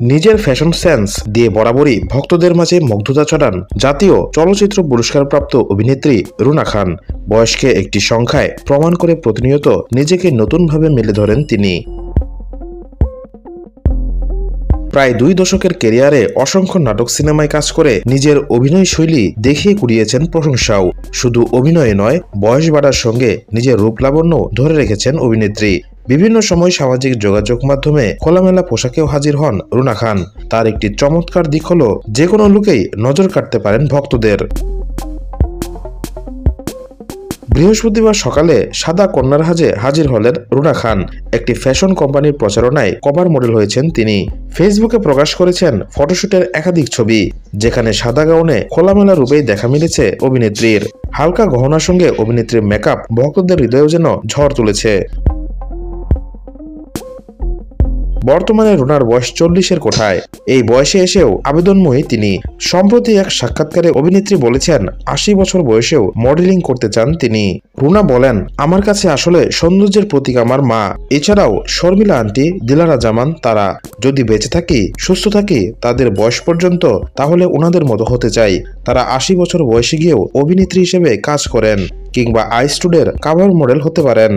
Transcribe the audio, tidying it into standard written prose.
নিজের fashion sense দিয়ে বরাবরই ভক্তদের মাঝে মুগ্ধতা ছড়ান জাতীয় চলচ্চিত্র পুরস্কারপ্রাপ্ত অভিনেত্রী রুনা খান। বয়সকে একটি সংখ্যায় প্রমাণ করে প্রতিনিয়ত নিজেকে নতুনভাবে মেলে ধরেন তিনি। প্রায় 2 দশকের ক্যারিয়ারে অসংখ্য নাটক সিনেমায় কাজ করে নিজের অভিনয় শৈলী দেখিয়ে কুড়িয়েছেন প্রশংসাও। শুধু অভিনয়ে নয়, বয়স বাড়ার সঙ্গে নিজের রূপ লাবণ্য ধরে রেখেছেন অভিনেত্রী। বিভিন্ন সময় সামাজিক যোগাযোগ মাধ্যমে খোলামেলা পোশাকেও হাজির হন রুনা খান। তার একটি চমৎকার দিক হল যে কোনো লুকেই নজর কাটতে পারেন ভক্তদের। বৃহস্পতিবার সকালে সাদা কন্যার হাজে হাজির হলেন রুনা খান। একটি ফ্যাশন কোম্পানির প্রচারণায় কভার মডেল হয়েছেন তিনি। ফেসবুকে প্রকাশ করেছেন ফটোশুটের একাধিক ছবি, যেখানে সাদা গাউনে খোলামেলা রূপেই দেখা মিলেছে অভিনেত্রীর। হালকা গহনার সঙ্গে অভিনেত্রীর মেকআপ ভক্তদের হৃদয়েও যেন ঝড় তুলেছে। বর্তমানে রুনার বয়স 40-এর কোঠায়। এই বয়সে এসেও আবেদনময়ী তিনি। সম্প্রতি এক সাক্ষাৎকারে অভিনেত্রী বলেছেন 80 বছর বয়সেও মডেলিং করতে চান তিনি। রুনা বলেন, আমার কাছে আসলে সৌন্দর্যের প্রতীক আমার মা, এছাড়াও শর্মিলা আন্টি, দিলারা জামান, তারা। যদি বেঁচে থাকি, সুস্থ থাকি তাদের বয়স পর্যন্ত, তাহলে ওনাদের মতো হতে চাই। তারা 80 বছর বয়সে গিয়েও অভিনেত্রী হিসেবে কাজ করেন কিংবা আই স্টুডের কাভার মডেল হতে পারেন।